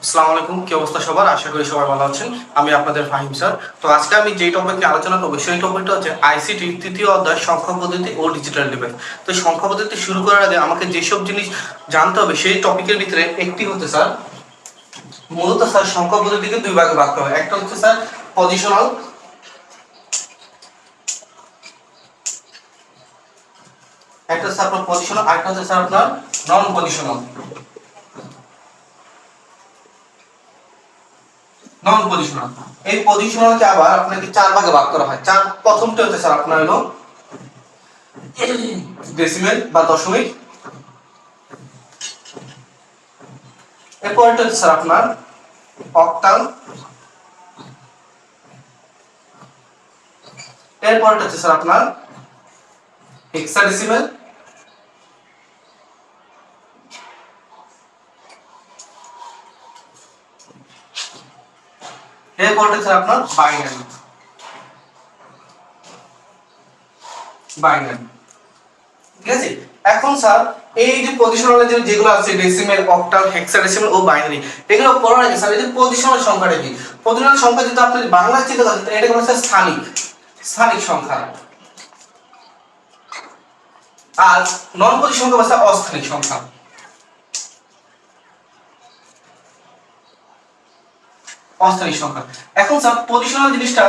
আসসালামু আলাইকুম, কি অবস্থা সবার? আশা করি সবাই ভালো আছেন। আমি আপনাদের ফাহিম স্যার। তো আজকে আমি যে টপিক নিয়ে আলোচনা করবো সেই টপিকটা হচ্ছে আইসিটি তৃতীয় অধ্যায় সংখ্যা পদ্ধতি ও ডিজিটাল ডিভাইস। তো সংখ্যা পদ্ধতি শুরু করার আগে আমাকে যেসব জিনিস জানতে হবে সেই টপিকের ভিতরে একটি হচ্ছে স্যার, মূলত স্যার সংখ্যা পদ্ধতিকে দুই ভাগে ভাগ করা হয়। একটা হচ্ছে স্যার পজিশনাল, একটা হচ্ছে আপনার পজিশনাল, আরেকটা হচ্ছে স্যার আপনার নন পজিশনাল। নন পজিশনাল, এই পজিশনালকে আবার আপনাকে চার ভাগে ভাগ করা হয়। প্রথমটা হচ্ছে স্যার আপনার হলো ডেসিমেল বা দশমিক, এরপরটা হচ্ছে স্যার আপনার অক্টাল, এরপরটা হচ্ছে স্যার আপনার হেক্সাডেসিমেল, এরপরটা হচ্ছে আপনার বাইনারি। বাইনারি, ঠিক আছে। এখন স্যার এই যে পজিশনাল যেগুলো আছে ডেসিমেল, অক্টাল, হেক্সাডেসিমেল ও বাইনারি, এগুলো পড়ার আগে স্যার এই যে পজিশনাল সংখ্যাটা কি? পজিশনাল সংখ্যা যদি আপনি বাংলা চিন্তা করেন এটা হলো স্যার স্থানিক, স্থানিক সংখ্যা। আর নন পজিশনাল সংখ্যা হচ্ছে অস্থানিক সংখ্যা। অস্থানিক সংখ্যা। এখন স্যার পজিশনাল জিনিসটা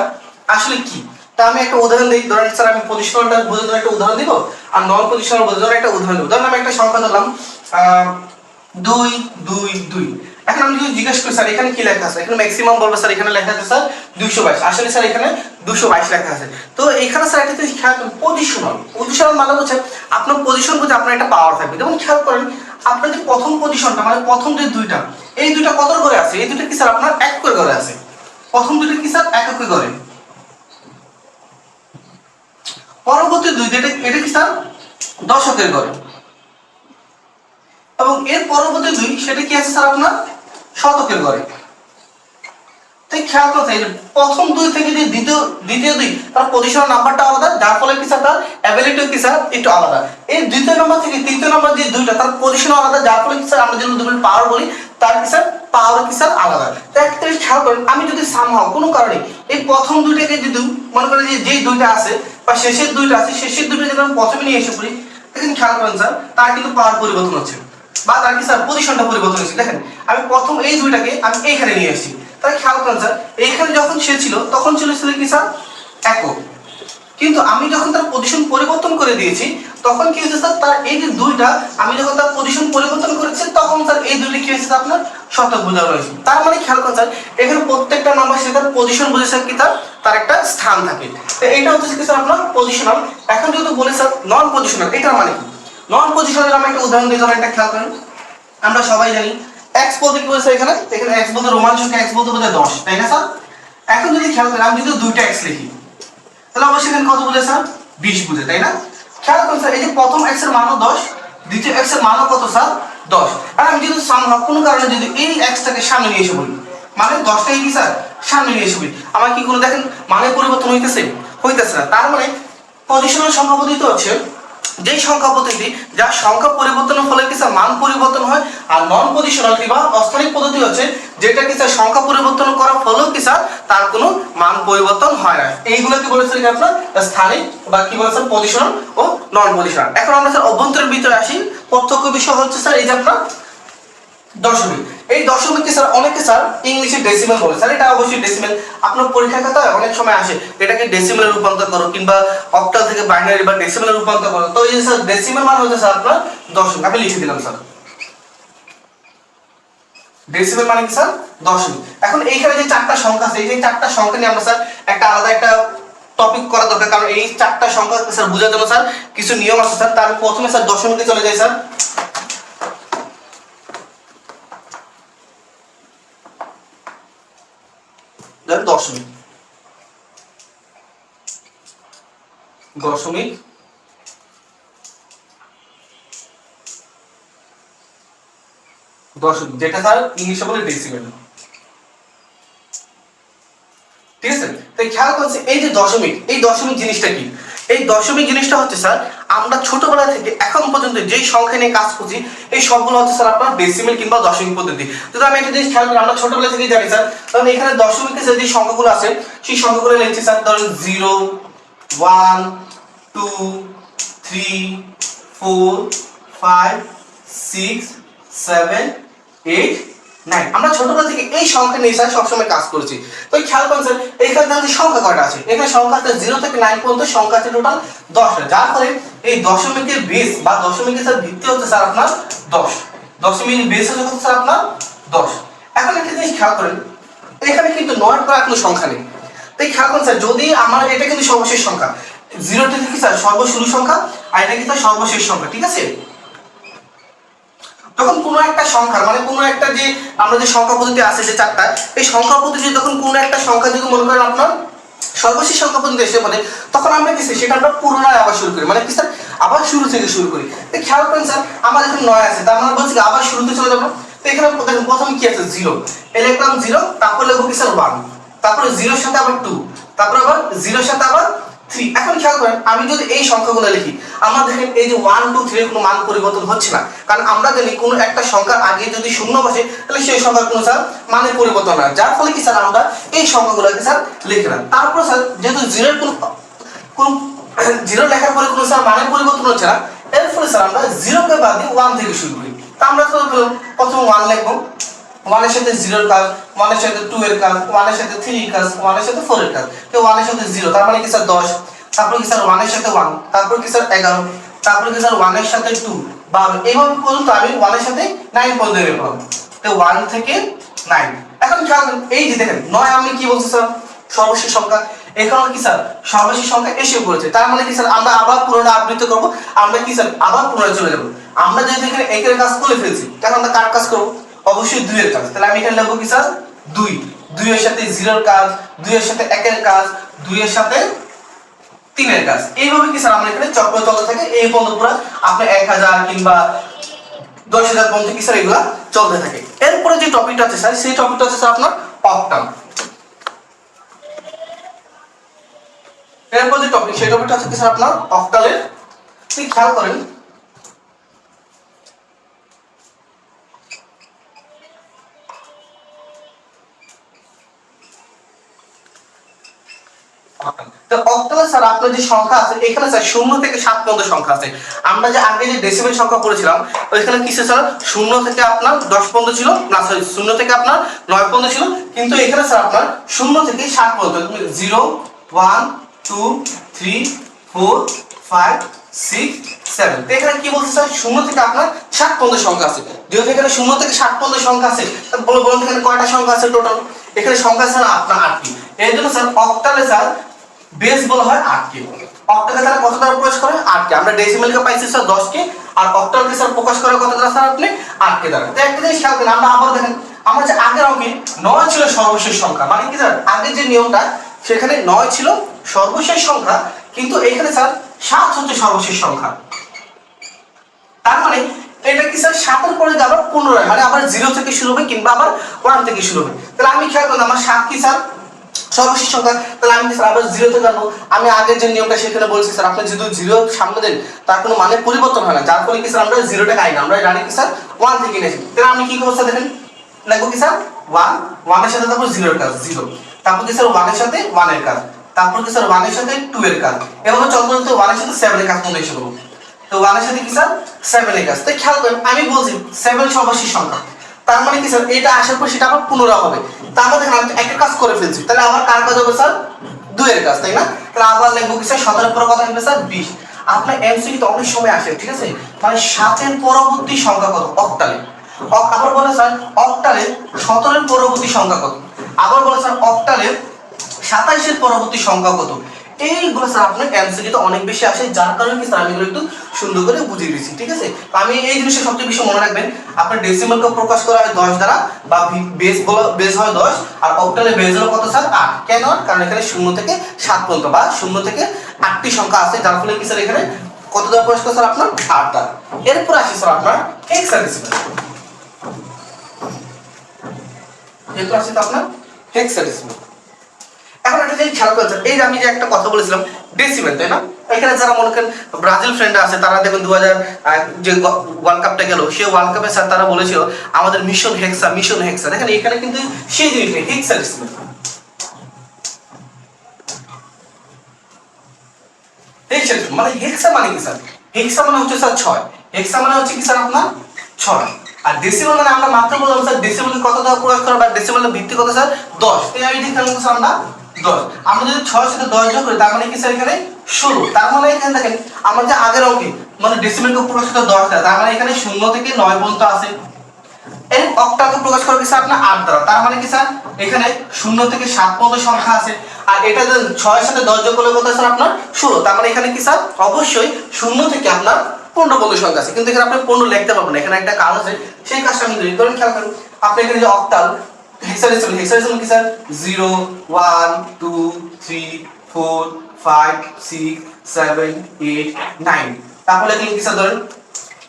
আসলে কি? তা আমি একটা উদাহরণ দিই। ধরেন স্যার আমি পজিশনালটা বোঝার জন্য একটা উদাহরণ দিব, আর নন পজিশনাল বোঝার জন্য একটা উদাহরণ দিব। ধরেন আমি একটা সংখ্যা ধরলাম 2 2 2। এখন আমি যদি জিজ্ঞেস করি স্যার এখানে কি লেখা আছে, এখানে ম্যাক্সিমাম বলবে স্যার এখানে লেখা আছে স্যার 222। আসলে স্যার এখানে 222 লেখা আছে। তো এখানে স্যার একটা জিনিস খেয়াল করুন, পজিশনাল। পজিশনাল মানে হচ্ছে আপনার পজিশন বুঝে আপনার একটা পাওয়ার থাকবে। যেমন খেয়াল করেন আপনার যে প্রথম পজিশনটা মানে প্রথম যে দুইটা, এই দুইটা কত করে আছে? এই দুইটা কি স্যার আপনার এক করে করে আছে। প্রথম দুইটা কি স্যার এক করে করে, পরবর্তী দুইটা এটা কি স্যার দশকের করে, এবং এর পরবর্তী দুই সেটা কি আছে স্যার আপনার শতকের করে। তাই খেয়াল করতে হবে প্রথম দুই থেকে যে দ্বিতীয় দুই তার পজিশনাল নাম্বারটা আলাদা, যার ফলে কি স্যার তার অ্যাবিলিটি কি স্যার একটু আলাদা। এই দ্বিতীয় নম্বর থেকে তৃতীয় নম্বর যে দুইটা তার পজিশন আলাদা, যার ফলে কি স্যার আমরা যদি দুটো পাওয়ার বলি তার কি স্যার পাওয়ার কি স্যার আলাদা। তাই একটা জিনিস খেয়াল করেন, আমি যদি সামহাও কোনো কারণে এই প্রথম দুইটাকে যদি মনে করেন যে যেই দুইটা আছে বা শেষের দুইটা আছে, শেষের দুইটা যদি আমি প্রথমে নিয়ে এসে পড়ি, দেখেন খেয়াল করেন স্যার তার কিন্তু পাওয়ার পরিবর্তন হচ্ছে বা তার কি স্যার পজিশনটা পরিবর্তন হচ্ছে। দেখেন আমি প্রথম এই দুইটাকে আমি এইখানে নিয়ে এসেছি, তাই খেয়াল করেন স্যার এইখানে যখন সে ছিল তখন ছিল কি স্যার একক, কিন্তু আমি যখন তার পজিশন পরিবর্তন করে দিয়েছি তখন কি হয়েছে স্যার তার এই যে দুইটা আমি যখন তার পজিশন পরিবর্তন করেছি তখন স্যার এই দুইটা কি হয়েছে আপনার শতক বোঝানো হয়েছে। তার মানে খেয়াল করেন স্যার এখানে প্রত্যেকটা নাম্বার সে তার পজিশন বুঝেছে কি তার একটা স্থান থাকে। তো এইটা হচ্ছে কি স্যার আপনার পজিশনাল। এখন যেহেতু বলে স্যার নন পজিশনাল, এটার মানে কি? নন পজিশনাল আমি একটা উদাহরণ দিই, ধরেন এটা খেয়াল করেন আমরা সবাই জানি x বলতে কি বলছে এখানে x বলতে রোমান সংখ্যা, x বলতে বোঝায় 10, তাই না স্যার? এখন যদি খেয়াল করেন আমি যদি দুইটা x লিখি তাহলে অবশ্যই এখানে কত বোঝায় স্যার 20 বোঝায়, তাই না? খেয়াল করুন স্যার এই যে প্রথম x এর মানও 10, দ্বিতীয় x এর মানও কত স্যার 10। আর আমি যদি সামহাও কোনো কারণে যদি এই x টাকে সামনে নিয়ে এসে বলি, মানে 10 টাকে কি স্যার সামনে নিয়ে এসে বলি, আমার কি কোনো দেখেন মানে পরিবর্তন হইতেছে? হইতেছে না। তার মানে পজিশনাল সংখ্যা পদ্ধতি হচ্ছে যেই সংখ্যা পদ্ধতি যার সংখ্যা পরিবর্তনের ফলে কি স্যার মান পরিবর্তন হয়, আর নন পজিশনাল বা অস্থায়ী পদ্ধতি হচ্ছে যেটা কি স্যার সংখ্যা পরিবর্তন করার ফলেও কি স্যার তার কোনো মান পরিবর্তন হয় না। এইগুলোকে বলেছেন কি আপনার স্থানিক বা কি বলেছেন পজিশনাল ও নন পজিশনাল। এখন আমরা স্যার অভ্যন্তরের ভিতরে আসি। প্রত্যক্ষ বিষয় হচ্ছে স্যার এই যে আপনার দশমিক। এই দশমিককে স্যার অনেকে স্যার ইংলিশে ডেসিমেল বলে। স্যার এটা অবশ্যই ডেসিমেল, আপনার পরীক্ষার খাতায় অনেক সময় আসে এটাকে ডেসিমেলে রূপান্তর করো কিংবা অক্টাল থেকে বাইনারি বা ডেসিমেলে রূপান্তর করো। তো এই যে স্যার ডেসিমেল মানে হচ্ছে স্যার আপনার দশমিক, আমি লিখে দিলাম স্যার ডেসিমেল মানে কি স্যার দশমিক। এখন এইখানে যে চারটা সংখ্যা আছে এই যে চারটা সংখ্যা নিয়ে আমরা স্যার একটা আলাদা একটা টপিক করা দরকার, কারণ এই চারটা সংখ্যা স্যার বোঝার জন্য স্যার কিছু নিয়ম আছে স্যার। তার প্রথমে স্যার দশমিকে চলে যায় স্যার। দশমিক দশমিক দশমিক যেটা স্যার ইংলিশে বলে ডেসিমেল, ঠিক আছে? তাই খেয়াল করছে এই যে দশমিক, এই দশমিক জিনিসটা কি? এই দশমিক জিনিসটা হচ্ছে স্যার আমরা ছোটবেলা থেকে এখন পর্যন্ত যেই সংখ্যা নিয়ে কাজ করছি এই সবগুলো হচ্ছে স্যার আপনার ডেসিমেল কিংবা দশমিক পদ্ধতি। যদি আমি একটা জিনিস খেয়াল করি, আমরা ছোটবেলা থেকে জানি স্যার, কারণ এখানে দশমিকের যে সংখ্যাগুলো আছে সেই সংখ্যাগুলো লিখছি স্যার, ধরুন 0 1 2 3 4 5 6 7 8 9। আমরা ছোটবেলা থেকে এই সংখ্যা নিয়ে স্যার সবসময় কাজ করেছি। তো খেয়াল করুন স্যার, এখানে দেখেন সংখ্যা কয়টা আছে, এখানে সংখ্যা আছে 0 থেকে 9 পর্যন্ত সংখ্যা আছে টোটাল 10টা, যার ফলে এই দশমিকের বেস বা দশমিকের স্যার ভিত্তি হচ্ছে স্যার আপনার 10। দশমিকের বেস হচ্ছে কত স্যার আপনার 10। এখন একটা জিনিস খেয়াল করেন, এখানে কিন্তু 9 করা কোনো সংখ্যা নেই। তাই খেয়াল করুন স্যার, যদি আমার এটা কিন্তু সর্বশেষ সংখ্যা, 0 থেকে কি স্যার সর্বশুরু সংখ্যা, আর এটা কি স্যার সর্বশেষ সংখ্যা, ঠিক আছে? যখন কোনো একটা সংখ্যা মানে কোনো একটা যে আমরা যে সংখ্যা পদ্ধতি আছে যে চারটা, এই সংখ্যা পদ্ধতি যখন কোনো একটা সংখ্যা যদি মনে করেন আপনার সর্বশেষ সংখ্যা পদ্ধতি এসে পড়ে, তখন আমরা কি সেটা আমরা পুনরায় আবার শুরু করি, মানে কি স্যার আবার শুরু থেকে শুরু করি। তো খেয়াল করেন স্যার, আমার এখানে 9 আছে, তার মানে বলছি আবার শুরুতে চলে যাবো। তো এখানে দেখেন প্রথমে কি আছে 0, লিখলাম 0, তারপর লিখবো কি স্যার 1, তারপরে 0 এর সাথে আবার 2, তারপর আবার 0 এর সাথে আবার 3। এখন খেয়াল করেন, আমি যদি এই সংখ্যাগুলো লিখি, আমার দেখেন এই যে 1 2 3 এর কোনো মান পরিবর্তন হচ্ছে না, কারণ আমরা জানি কোনো একটা সংখ্যার আগে যদি শূন্য বসে তাহলে সেই সংখ্যার কোনো স্যার মানের পরিবর্তন হয়, যার ফলে কি স্যার আমরা এই সংখ্যাগুলোকে স্যার লিখলাম। তারপর স্যার যেহেতু 0 এর কোন 0 লেখার পরে কোনো স্যার মানের পরিবর্তন হচ্ছে না, এর ফলে স্যার আমরা 0 কে বাদ দিয়ে 1 থেকে শুরু করি। তা আমরা তো প্রথমে 1 লিখবো, 1 এর সাথে 0 এর কাজ, 1 এর সাথে 2 এর কাজ, 1 এর সাথে 3 এর কাজ, 1 এর সাথে 4 এর কাজ। তো 1 এর সাথে 0 তার মানে কি স্যার 10, তারপর কি স্যার 1 এর সাথে 1, তারপর কি স্যার 11, তারপর কি স্যার 1 এর সাথে 2 12, এইভাবে পর্যন্ত আমি 1 এর সাথে 9 পর্যন্ত লিখলাম। তো 1 থেকে 9। এখন খেয়াল করুন, এই যে দেখেন 9 আমি কি বলছি স্যার সর্বশেষ সংখ্যা, এখানে কি স্যার সর্বশেষ সংখ্যা এসে পড়েছে, তার মানে কি স্যার আমরা আবার পুনরায় আবৃত্তি করব, আমরা কি স্যার আবার পুনরায় চলে যাব। আমরা যেহেতু এখানে একের কাজ করে ফেলছি, তখন আমরা কার কাজ করব, অবশ্যই 2 এর কাজ। তাহলে আমি এখানে লিখব কি স্যার 2, 2 এর সাথে 0 এর কাজ, 2 এর সাথে 1 এর কাজ, 2 এর সাথে 3 এর কাজ। এইভাবে কি স্যার আমরা এখানে চক্র চলতে থাকে, এই পর্যন্ত পুরো আপনি 1000 কিংবা 10000 পর্যন্ত কি স্যার এগুলা চলতে থাকে। এরপরে যে টপিকটা আছে স্যার, সেই টপিকটা হচ্ছে স্যার আপনার অক্টাল। এরপর যে টপিক, সেই টপিকটা হচ্ছে কি স্যার আপনার অক্টালের। ঠিক খেয়াল করেন, তো অক্টালে স্যার আপনার যে সংখ্যা আছে এখানে স্যার 0 থেকে 7 পর্যন্ত সংখ্যা আছে। আমরা যে আগে যে ডেসিমেল সংখ্যা পড়েছিলাম ওইখানে কিসে স্যার 0 থেকে আপনার 10 পর্যন্ত ছিল না, সরি 0 থেকে আপনার 9 পর্যন্ত ছিল, কিন্তু এখানে স্যার আপনার 0 থেকে 7 পর্যন্ত 0 1 2 3 4 5 6 7। তো এখানে কি বলছে স্যার 0 থেকে আপনার 7 পর্যন্ত সংখ্যা আছে। যেহেতু এখানে 0 থেকে 7 পর্যন্ত সংখ্যা আছে, তাহলে বলুন এখানে কয়টা সংখ্যা আছে টোটাল? এখানে সংখ্যা স্যার আপনার 8টি। এর জন্য স্যার অক্টালে স্যার বেস বলা হয় 8 কে। অক্টালে তারা কত দ্বারা প্রকাশ করে? 8 কে। আমরা ডেসিমেল কে পাইছি স্যার 10 কে, আর অক্টালকে স্যার প্রকাশ করে কত দ্বারা স্যার আপনি 8 কে দ্বারা। তো একটা জিনিস খেয়াল করেন, আমরা আবার দেখেন আমরা যে আগের অঙ্কে 9 ছিল সর্বশেষ সংখ্যা, মানে কি স্যার আগের যে নিয়মটা সেখানে 9 ছিল সর্বশেষ সংখ্যা, কিন্তু এখানে স্যার 7 হচ্ছে সর্বশেষ সংখ্যা। তার মানে এটা কি স্যার 7 এর পরে আবার পুনরায় মানে আবার 0 থেকে শুরু হবে কিংবা আবার 1 থেকে শুরু হবে। তাহলে আমি খেয়াল করলাম আমার 7 কি স্যার সর্বশেষ সংখ্যা, তাহলে আমি স্যার আবার 0 থেকে আনবো। আমি আগের যে নিয়মটা সেখানে বলছি স্যার আপনি যদি 0 সামনে দেন তার কোনো মানে পরিবর্তন হয় না, যার ফলে কি স্যার আমরা 0 টাকে আই না, আমরা জানি কি স্যার 1 থেকে নিয়েছি। তাহলে আমি কি করব স্যার দেখেন, লিখব কি স্যার 1, 1 এর সাথে তারপর 0 এর কাজ 0, তারপর কি স্যার 1 এর সাথে 1 এর কাজ, তারপর কি স্যার 1 এর সাথে 2 এর কাজ, এভাবে চলতে চলতে 1 এর সাথে 7 এর কাজ মনে এসে করব। তো 1 এর সাথে কি স্যার 7 এর কাজ। তো খেয়াল করেন আমি বলছি 7 সর্বশেষ সংখ্যা, তার মানে কি স্যার এটা আসার পর সেটা আবার পুনরায় হবে। তার মধ্যে আমি একটা কাজ করে ফেলছি, তাহলে আবার কার কাজ হবে স্যার 2 এর কাজ, তাই না? তাহলে আবার লিখব কি স্যার 17 এর পর কত হবে স্যার 20। আপনার এমসিকিউ তো অনেক সময় আসে, ঠিক আছে, মানে 7 এর পরবর্তী সংখ্যা কত অক্টালে। আবার বলে স্যার অক্টালে 17 এর পরবর্তী সংখ্যা কত, আবার বলে স্যার অক্টালে 27 এর পরবর্তী সংখ্যা কত। এইগুলো স্যার আপনার এমসিকিউ তো অনেক বেশি আসে, যার কারণে কি স্যার আমি এগুলো একটু সুন্দর করে বুঝিয়ে দিচ্ছি, ঠিক আছে। তো আমি এই জিনিসটা সবচেয়ে বেশি মনে রাখবেন, আপনার ডেসিমেলকে প্রকাশ করা হয় 10 দ্বারা বা বেস হয় 10, আর অক্টালে বেস হলো কত স্যার 8। কেন? কারণ এখানে 0 থেকে 7 পর্যন্ত বা 0 থেকে 8টি সংখ্যা আছে, যার ফলে কি স্যার এখানে কত দ্বারা প্রকাশ করে স্যার আপনার 8 দ্বারা। এরপর আসি স্যার আপনার হেক্সাডেসিমাল। এরপর আসি তো আপনার হেক্সাডেসিমাল। এখন একটা জিনিস খেয়াল করতে, এই যে আমি যে একটা কথা বলেছিলাম ডেসিমেল, তাই না? এখানে যারা মনে করেন ব্রাজিল ফ্রেন্ড আছে তারা দেখুন 2000 যে ওয়ার্ল্ড কাপটা গেল সেই ওয়ার্ল্ড কাপে স্যার তারা বলেছিল আমাদের মিশন হেক্সা দেখেন এখানে কিন্তু সেই জিনিসটা হেক্সা ডেসিমেল মানে হেক্সা মানে কি স্যার হেক্সা মানে হচ্ছে স্যার 6 হেক্সা মানে হচ্ছে কি স্যার আপনার 6 আর ডেসিমেল মানে আমরা মাত্র বললাম স্যার ডেসিমেল কত দ্বারা প্রকাশ করা বা ডেসিমেলের ভিত্তি কত স্যার 10 তাই আমি ঠিক জানলাম স্যার আমরা 10 আমরা যদি 6 সাথে 10 যোগ করি তার মানে কি স্যার এখানে 16 তার মানে এখানে দেখেন আমরা যে আগের অঙ্কে মানে ডেসিমেলকে প্রকাশ করতে 10 দেয় তার মানে এখানে 0 থেকে 9 পর্যন্ত আছে এই অক্টাকে প্রকাশ করা গেছে আপনার 8 দ্বারা তার মানে কি স্যার এখানে 0 থেকে 7 পর্যন্ত সংখ্যা আছে আর এটা যদি 6 সাথে 10 যোগ করলে কত স্যার আপনার 16 তার মানে এখানে কি স্যার অবশ্যই 0 থেকে আপনার 15 পর্যন্ত সংখ্যা আছে কিন্তু এখানে আপনি 15 লিখতে পারবেন না এখানে একটা কাজ আছে সেই কাজটা আমি করি করেন খেয়াল করুন আপনি এখানে যে অক্টাল হেক্সাডেসিমাল কি স্যার 0 1 2 3 4 5 6 7 8 9 তারপরে এখানে কি স্যার ধরেন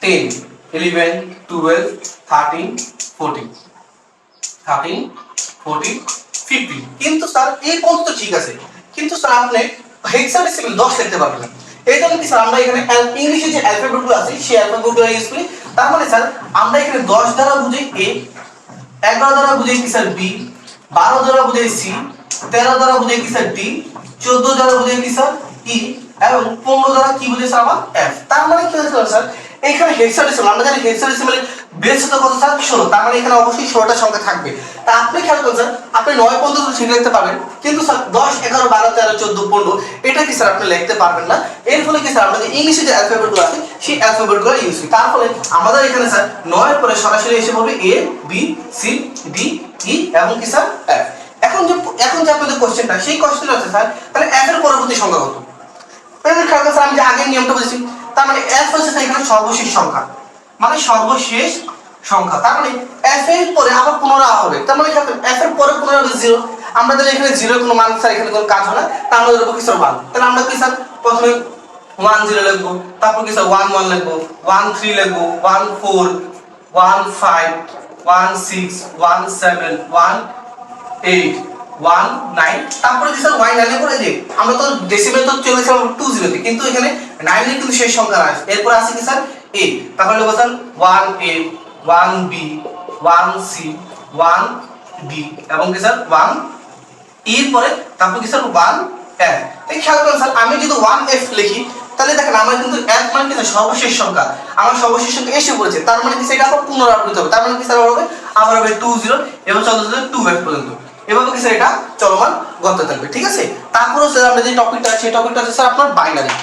10 11 12 13 14 15 কিন্তু স্যার এই পর্যন্ত ঠিক আছে কিন্তু স্যার আপনি হেক্সাডেসিমাল 10 লিখতে পারবেন না এই জন্য কি স্যার আমরা এখানে ইংলিশে যে অ্যালফাবেটগুলো আছে সেই অ্যালফাবেটগুলো ইউজ করি তার মানে স্যার আমরা এখানে 10 দ্বারা বুঝি এ 11 দ্বারা বুঝি কি স্যার বি 12 দ্বারা বুঝি সি 13 দ্বারা বুঝি কি স্যার ডি 14 দ্বারা বুঝি কি স্যার ই এবং 15 দ্বারা কি বুঝি স্যার আমার এফ তার মানে কি হচ্ছে স্যার এখানে হেক্সাডেসিমাল আমরা জানি হেক্সাডেসিমালের বেস হতে কত স্যার 16 তার মানে এখানে অবশ্যই 16টা সংখ্যা থাকবে তা আপনি খেয়াল করুন স্যার আপনি 9 পর্যন্ত ঠিক লিখতে পারবেন কিন্তু স্যার 10 11 12 13 14 15 এটা কি স্যার আপনি লিখতে পারবেন না এর ফলে কি স্যার আমাদের ইংলিশে যে অ্যালফাবেটগুলো আছে সেই অ্যালফাবেটগুলো ইউজ করি তার ফলে আমাদের এখানে স্যার 9 এর পরে সরাসরি এসে হবে A B C D E এবং কি স্যার এফ এখন যে আপনাদের কোশ্চেনটা সেই কোশ্চেনটা হচ্ছে স্যার তাহলে এফ এর পরবর্তী সংখ্যা কত এর খেয়াল করুন স্যার আমি যে আগের নিয়মটা বলেছি তার মানে এফ হচ্ছে এখানে সর্বশেষ সংখ্যা মানে সর্বশেষ সংখ্যা তার মানে f এর পরে আবার পুনরায় হবে তার মানে f এর পরে পুনরায় 0 আমরা যদি এখানে 0 এর কোনো মান স্যার এখানে কোনো কাজ হয় না তার আমরা দেব কি স্যার 1 তাহলে আমরা কি স্যার প্রথমে 1 0 লিখব তারপর কি স্যার 1 1 লিখব 1 3 লিখব 1 4 1 5 1 6 1 7 1 8 1 9 তারপরে কি স্যার y 9 এর পরে যে আমরা তো ডেসিমেল তো চলে গেছিলাম 20 তে কিন্তু এখানে 9 এর কিন্তু শেষ সংখ্যা আছে এরপর আছে কি স্যার a তাহলে লিখব sir 1 a 1 b 1 c 1 d এবং কি স্যার 1 এর পরে তারপর কি স্যার 1 f এই খেয়াল করুন স্যার আমি যদি 1 f লিখি তাহলে দেখেন আমার কিন্তু f মানে কি সর্বশেষ সংখ্যা আমার সর্বশেষ সংখ্যা এসে পড়েছে তার মানে কি সেটা আবার পুনরাবৃত্তি হবে তার মানে কি স্যার হবে আবার হবে 20 এবং চলতে 2f পর্যন্ত এভাবে কি স্যার এটা চলমান করতে থাকবে ঠিক আছে তারপরে স্যার আমরা যে টপিকটা আছে সেই টপিকটা হচ্ছে স্যার আপনার বাইনারি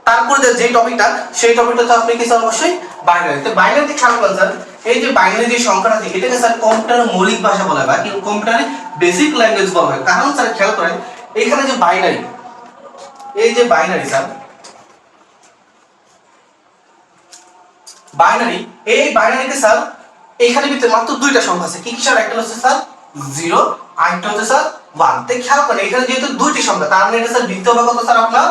তারপরে যে টপিকটা সেই টপিকটা তো আপনি কি স্যার অবশ্যই বাইনারি তো বাইনারিতে খেয়াল করুন স্যার এই যে বাইনারি যে সংখ্যাটা আছে এটাকে স্যার কম্পিউটারের মৌলিক ভাষা বলা হয় কিন্তু কম্পিউটারের বেসিক ল্যাঙ্গুয়েজ বলা হয় কারণ স্যার খেয়াল করেন এখানে যে বাইনারি এই যে বাইনারি স্যার বাইনারি এই বাইনারিতে স্যার এখানে ভিতরে মাত্র দুইটা সংখ্যা আছে কি কি স্যার একটা হচ্ছে স্যার 0 আর একটা হচ্ছে স্যার 1 তাই খেয়াল করেন এখানে যেহেতু দুইটি সংখ্যা তার মানে এটা স্যার ভিত্তি হবে কত স্যার আপনার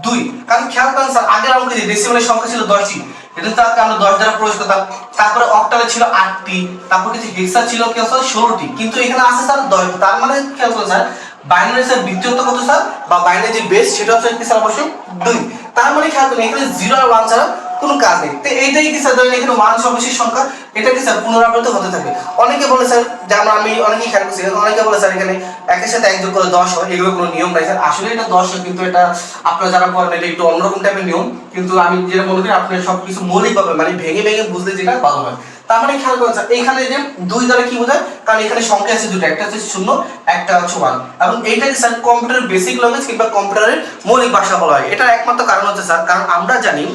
2 কারণ খেয়াল করেন স্যার আগের অঙ্কে যে ডেসিমেলের সংখ্যা ছিল 10টি এটা তো আমরা 10 দ্বারা প্রকাশ করতাম তারপরে অক্টালে ছিল 8টি তারপর কিছু হেক্সা ছিল কি স্যার 16টি কিন্তু এখানে আছে স্যার 10 তার মানে খেয়াল করেন স্যার বাইনারি স্যার ভিত্তিগত কত স্যার বা বাইনারি যে বেস সেটা হচ্ছে কি স্যার অবশ্যই 2 তার মানে খেয়াল করেন এখানে 0 আর 1 ছাড়া কোনো কাজ নেই তো এইটাই কি স্যার ধরেন এখানে 1 সর্বশেষ সংখ্যা এটা কি স্যার পুনরাবৃত্তি হতে থাকে অনেকে বলে স্যার যেমন আমি অনেকেই খেয়াল করছি অনেকে বলে স্যার এখানে একের সাথে 1 যোগ করে 10 হয় এগুলো কোনো নিয়ম নাই স্যার আসলে এটা 10 হয় কিন্তু এটা আপনারা যারা করেন এটা একটু অন্যরকম টাইপের নিয়ম কিন্তু আমি যেটা মনে করি আপনি সবকিছু মৌলিকভাবে মানে ভেঙে ভেঙে বুঝলে যেটা ভালো হয় তার মানে খেয়াল করেন স্যার এখানে যে 2 দ্বারা কি বোঝায় কারণ এখানে সংখ্যা আছে দুটো একটা হচ্ছে 0 একটা হচ্ছে 1 এবং এইটাকে স্যার কম্পিউটারের বেসিক ল্যাঙ্গুয়েজ কিংবা কম্পিউটারের মৌলিক ভাষা বলা হয় এটার একমাত্র কারণ হচ্ছে স্যার কারণ আমরা জানি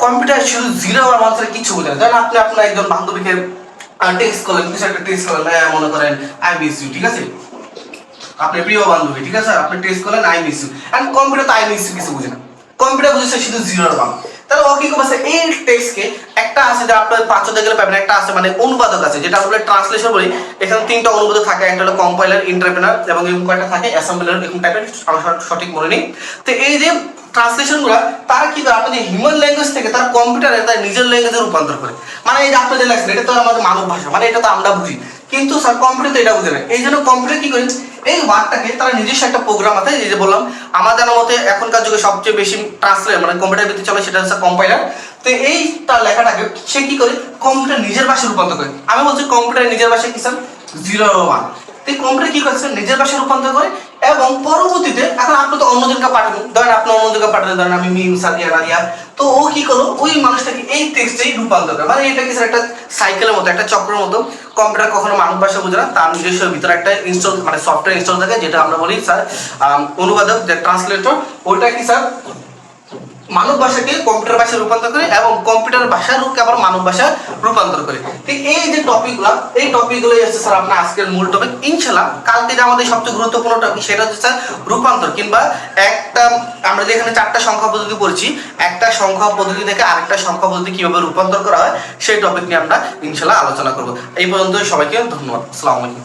কম্পিউটার শুধু 0 আর 1 ছাড়া কিছু বোঝে না যেমন আপনি আপনার একজন বান্ধবীকে টেক্সট করলেন কিছু একটা টেক্সট করলেন মনে করেন আই মিস ইউ ঠিক আছে আপনার প্রিয় বান্ধবী ঠিক আছে আপনি টেক্সট করলেন I miss you and computer তো আই মিস ইউ কিছু বোঝে না কম্পিউটার বুঝছে শুধু 0 আর 1 তাহলে ও কি করবে এই টেক্সটকে একটা আছে যে আপনার 500 গেলে পাবেন একটা আছে মানে অনুবাদক আছে যেটা আমরা ট্রান্সলেশন বলি এখানে তিনটা অনুবাদক থাকে একটা হলো কম্পাইলার ইন্টারপ্রেনার এবং এরকম কয়েকটা থাকে অ্যাসেম্বলার এরকম টাইপের আমার সঠিক মনে নেই তো এই যে ট্রান্সলেশনগুলো তারা কি করে আপনাদের হিউম্যান ল্যাঙ্গুয়েজ থেকে তার কম্পিউটারে তার নিজের ল্যাঙ্গুয়েজে রূপান্তর করে। মানে এই যে আপনাদের লেখছেন এটা তো আমাদের মানব ভাষা, মানে এটা তো আমরা বুঝি, কিন্তু স্যার কম্পিউটার তো এটা বুঝে না। এই জন্য কম্পিউটার কি করে এই ওয়ার্ডটাকে তারা নিজস্ব একটা প্রোগ্রাম আছে, এই যে বললাম আমার জানার মতে এখনকার যুগে সবচেয়ে বেশি ট্রান্সলেট মানে কম্পিউটার ভিত্তিক চলে সেটা হচ্ছে কম্পাইলার। তো এই তার লেখাটাকে সে কি করে কম্পিউটার নিজের ভাষায় রূপান্তর করে। আমি বলছি কম্পিউটার নিজের ভাষায় কি স্যার 0 আর 1। তো কম্পিউটার কি করছে নিজের ভাষায় রূপান্তর করে এবং পরবর্তীতে এখন আপনি তো অন্যজনকে পাঠাবেন, ধরেন আপনি অন্যজনকে পাঠালেন, ধরেন আমি মিম সাদিয়া নাদিয়া, তো ও কি করলো ওই মানুষটাকে এই টেক্সটেই রূপান্তর করে। মানে এটা কি স্যার একটা সাইকেলের মতো, একটা চক্রের মতো। কম্পিউটার কখনো মানব ভাষা বোঝে না, তার নিজস্ব ভিতরে একটা ইনস্টল মানে সফটওয়্যার ইনস্টল থাকে, যেটা আমরা বলি স্যার অনুবাদক, যে ট্রান্সলেটর, ওইটা কি স্যার মানব ভাষাকে কম্পিউটার ভাষায় রূপান্তর করে এবং কম্পিউটার ভাষার রূপকে আবার মানব ভাষায় রূপান্তর করে। ঠিক এই যে টপিকগুলো, এই টপিকগুলোই হচ্ছে স্যার আপনার আজকের মূল টপিক। ইনশাআল্লাহ কালকে যে আমাদের সবচেয়ে গুরুত্বপূর্ণ টপিক সেটা হচ্ছে স্যার রূপান্তর, কিংবা একটা আমরা যেখানে 4টা সংখ্যা পদ্ধতি পড়ছি, একটা সংখ্যা পদ্ধতি থেকে আরেকটা সংখ্যা পদ্ধতি কিভাবে রূপান্তর করা হয় সেই টপিক নিয়ে আমরা ইনশাআল্লাহ আলোচনা করব। এই পর্যন্ত সবাইকে ধন্যবাদ। আসসালামু আলাইকুম।